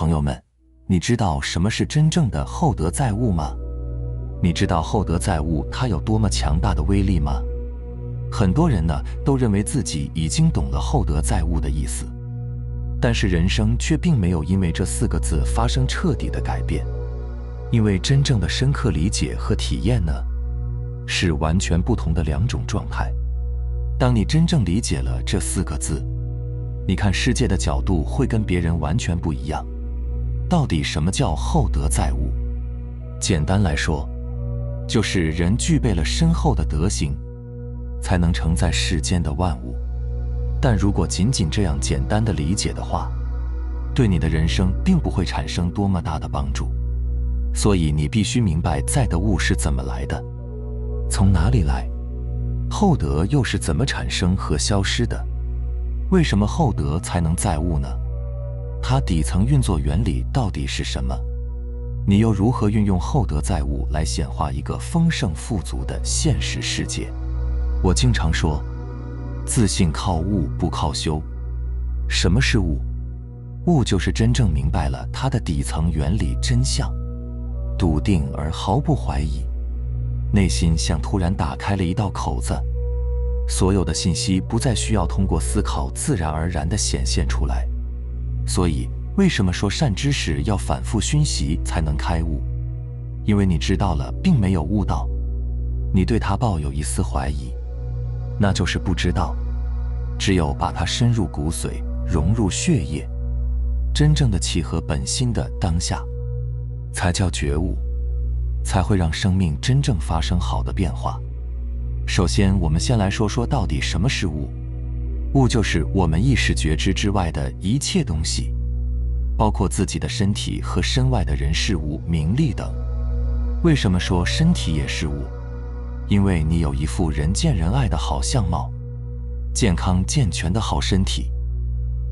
朋友们，你知道什么是真正的厚德载物吗？你知道厚德载物它有多么强大的威力吗？很多人呢都认为自己已经懂了厚德载物的意思，但是人生却并没有因为这4个字发生彻底的改变，因为真正的深刻理解和体验呢，是完全不同的2种状态。当你真正理解了这4个字，你看世界的角度会跟别人完全不一样。到底什么叫厚德载物？简单来说，就是人具备了深厚的德行，才能承载世间的万物。但如果仅仅这样简单的理解的话，对你的人生并不会产生多么大的帮助。所以你必须明白载的物是怎么来的，从哪里来，厚德又是怎么产生和消失的。为什么厚德才能载物呢？它底层运作原理到底是什么？你又如何运用厚德载物来显化一个丰盛富足的现实世界？我经常说，自信靠悟不靠修。什么是悟？悟就是真正明白了它的底层原理真相，笃定而毫不怀疑，内心像突然打开了一道口子，所有的信息不再需要通过思考自然而然地显现出来。所以为什么说善知识要反复熏习才能开悟？因为你知道了并没有悟到，你对它抱有一丝怀疑，那就是不知道。只有把它深入骨髓，融入血液，真正的契合本心的当下，才叫觉悟，才会让生命真正发生好的变化。首先，我们先来说说到底什么是悟。悟就是我们意识觉知之外的一切东西，包括自己的身体和身外的人事物、名利等。为什么说身体也是悟？因为你有一副人见人爱的好相貌，健康健全的好身体，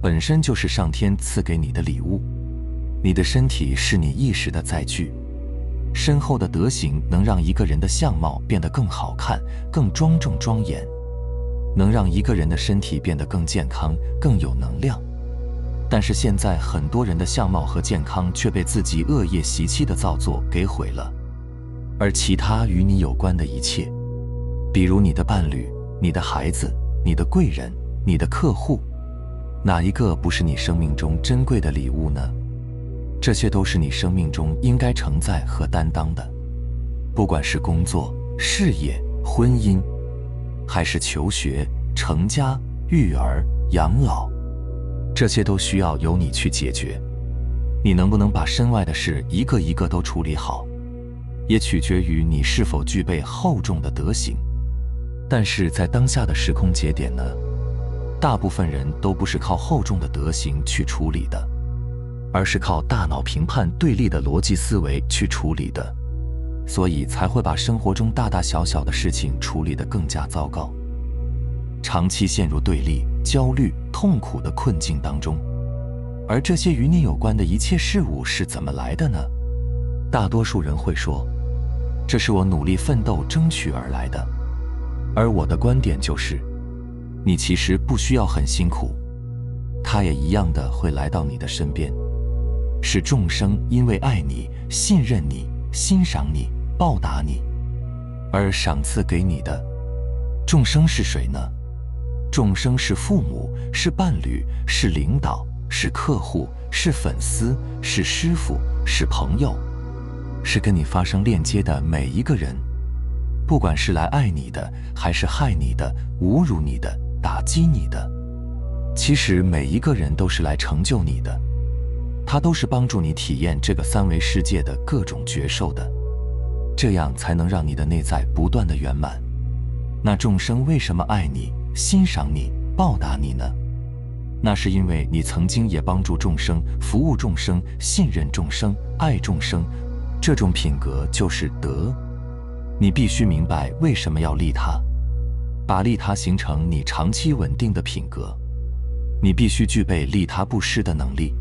本身就是上天赐给你的礼物。你的身体是你意识的载具，深厚的德行能让一个人的相貌变得更好看、更庄重庄严，能让一个人的身体变得更健康、更有能量。但是现在很多人的相貌和健康却被自己恶业习气的造作给毁了，而其他与你有关的一切，比如你的伴侣、你的孩子、你的贵人、你的客户，哪一个不是你生命中珍贵的礼物呢？这些都是你生命中应该承载和担当的，不管是工作、事业、婚姻，还是求学、成家、育儿、养老，这些都需要由你去解决。你能不能把身外的事一个一个都处理好，也取决于你是否具备厚重的德行。但是在当下的时空节点呢，大部分人都不是靠厚重的德行去处理的，而是靠大脑评判对立的逻辑思维去处理的，所以才会把生活中大大小小的事情处理得更加糟糕，长期陷入对立、焦虑、痛苦的困境当中。而这些与你有关的一切事物是怎么来的呢？大多数人会说，这是我努力奋斗争取而来的。而我的观点就是，你其实不需要很辛苦，它也一样的会来到你的身边。是众生因为爱你、信任你、欣赏你、报答你，而赏赐给你的。众生是谁呢？众生是父母，是伴侣，是领导，是客户，是粉丝，是师傅，是朋友，是跟你发生链接的每一个人。不管是来爱你的，还是害你的、侮辱你的、打击你的，其实每一个人都是来成就你的，他都是帮助你体验这个3维世界的各种觉受的，这样才能让你的内在不断的圆满。那众生为什么爱你、欣赏你、报答你呢？那是因为你曾经也帮助众生、服务众生、信任众生、爱众生，这种品格就是德。你必须明白为什么要利他，把利他形成你长期稳定的品格。你必须具备利他布施的能力，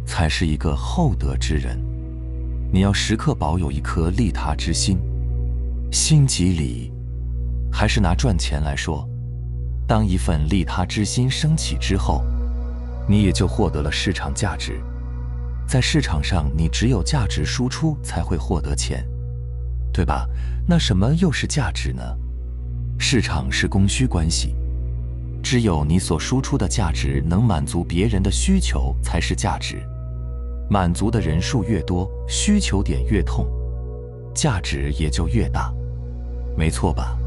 才是一个厚德之人。你要时刻保有一颗利他之心，心即理。还是拿赚钱来说，当一份利他之心升起之后，你也就获得了市场价值。在市场上，你只有价值输出才会获得钱，对吧？那什么又是价值呢？市场是供需关系，只有你所输出的价值能满足别人的需求才是价值，满足的人数越多，需求点越痛，价值也就越大，没错吧？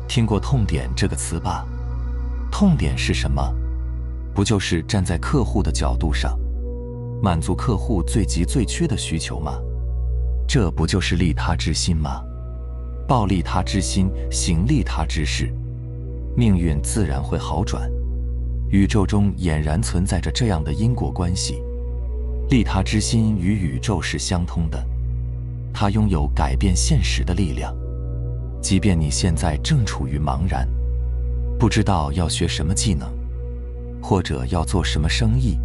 听过痛点这个词吧？痛点是什么？不就是站在客户的角度上，满足客户最急最缺的需求吗？这不就是利他之心吗？抱利他之心，行利他之事，命运自然会好转。宇宙中俨然存在着这样的因果关系，利他之心与宇宙是相通的，它拥有改变现实的力量。即便你现在正处于茫然，不知道要学什么技能，或者要做什么生意，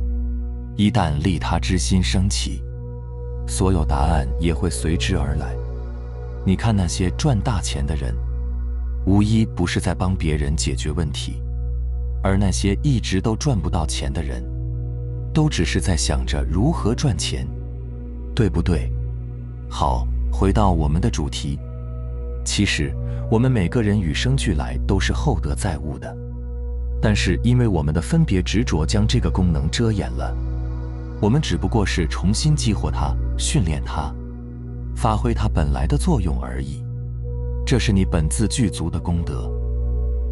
一旦利他之心升起，所有答案也会随之而来。你看那些赚大钱的人，无一不是在帮别人解决问题，而那些一直都赚不到钱的人，都只是在想着如何赚钱，对不对？好，回到我们的主题，其实我们每个人与生俱来都是厚德载物的，但是因为我们的分别执着将这个功能遮掩了，我们只不过是重新激活它，训练它，发挥它本来的作用而已。这是你本自具足的功德，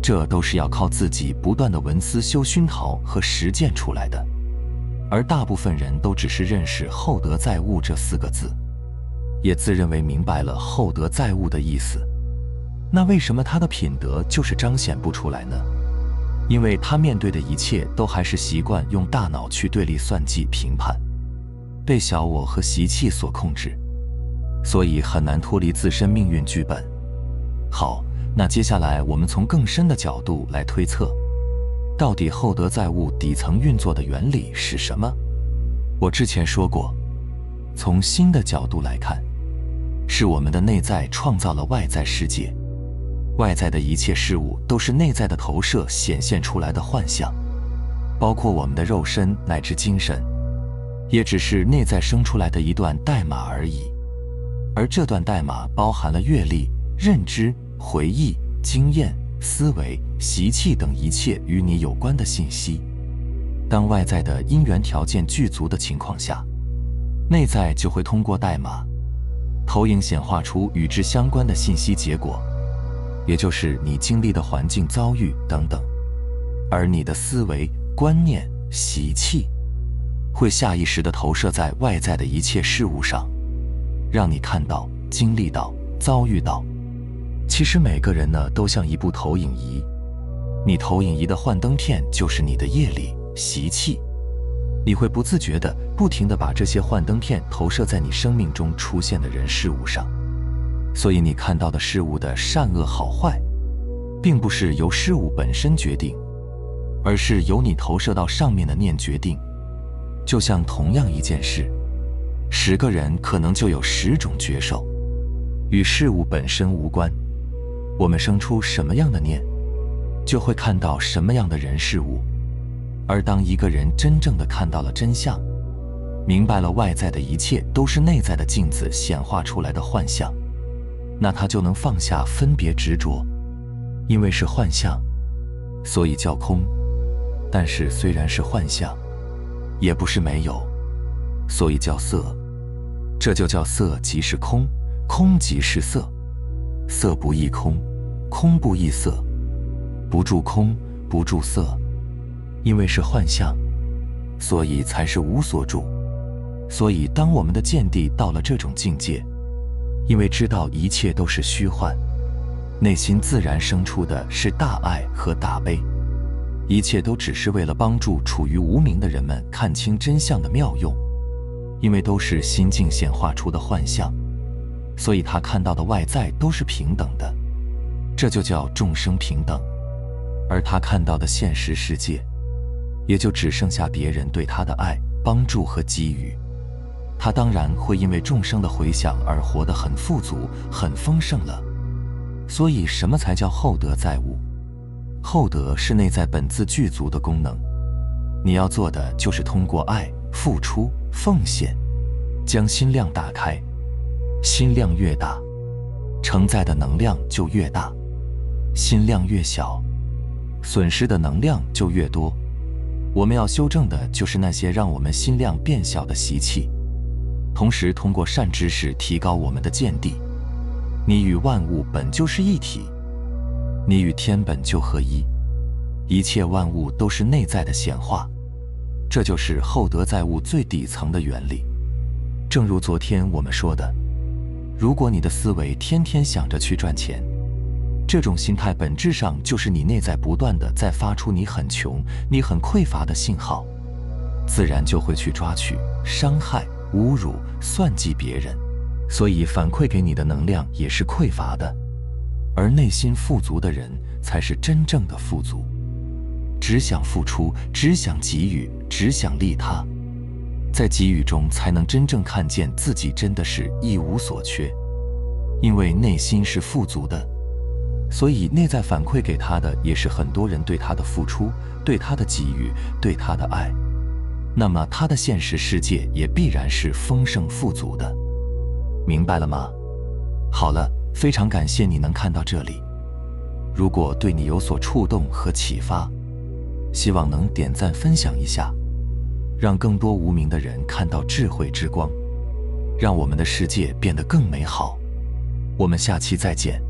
这都是要靠自己不断的闻思修熏陶和实践出来的。而大部分人都只是认识厚德载物这4个字，也自认为明白了厚德载物的意思，那为什么他的品德就是彰显不出来呢？因为他面对的一切都还是习惯用大脑去对立算计评判，被小我和习气所控制，所以很难脱离自身命运剧本。好，那接下来我们从更深的角度来推测，到底厚德载物底层运作的原理是什么？我之前说过，从心的角度来看，是我们的内在创造了外在世界，外在的一切事物都是内在的投射显现出来的幻象，包括我们的肉身乃至精神，也只是内在生出来的一段代码而已。而这段代码包含了阅历、认知、回忆、经验、思维、习气等一切与你有关的信息。当外在的因缘条件具足的情况下，内在就会通过代码投影显化出与之相关的信息结果，也就是你经历的环境遭遇等等。而你的思维、观念、习气会下意识地投射在外在的一切事物上，让你看到、经历到、遭遇到。其实每个人呢，都像一部投影仪，你投影仪的幻灯片就是你的业力、习气，你会不自觉地不停地把这些幻灯片投射在你生命中出现的人事物上。所以你看到的事物的善恶好坏，并不是由事物本身决定，而是由你投射到上面的念决定。就像同样一件事，10个人可能就有10种觉受，与事物本身无关。我们生出什么样的念，就会看到什么样的人事物。而当一个人真正的看到了真相，明白了外在的一切都是内在的镜子显化出来的幻象，那他就能放下分别执着。因为是幻象，所以叫空。但是虽然是幻象，也不是没有，所以叫色。这就叫色即是空，空即是色。色不异空，空不异色，不住空，不住色。因为是幻象，所以才是无所住。所以当我们的见地到了这种境界，因为知道一切都是虚幻，内心自然生出的是大爱和大悲。一切都只是为了帮助处于无明的人们看清真相的妙用。因为都是心境显化出的幻象，所以他看到的外在都是平等的，这就叫众生平等。而他看到的现实世界，也就只剩下别人对他的爱、帮助和给予。他当然会因为众生的回响而活得很富足、很丰盛了。所以什么才叫厚德载物？厚德是内在本自具足的功能，你要做的就是通过爱、付出、奉献，将心量打开。心量越大，承载的能量就越大；心量越小，损失的能量就越多。我们要修正的就是那些让我们心量变小的习气，同时通过善知识提高我们的见地。你与万物本就是一体，你与天本就合一，一切万物都是内在的显化，这就是厚德载物最底层的原理。正如昨天我们说的，如果你的思维天天想着去赚钱，这种心态本质上就是你内在不断的在发出你很穷、你很匮乏的信号，自然就会去抓取、伤害、侮辱、算计别人，所以反馈给你的能量也是匮乏的。而内心富足的人才是真正的富足，只想付出，只想给予，只想利他，在给予中才能真正看见自己真的是一无所缺。因为内心是富足的，所以内在反馈给他的也是很多人对他的付出，对他的给予，对他的爱，那么他的现实世界也必然是丰盛富足的。明白了吗？好了，非常感谢你能看到这里，如果对你有所触动和启发，希望能点赞分享一下，让更多无名的人看到智慧之光，让我们的世界变得更美好。我们下期再见。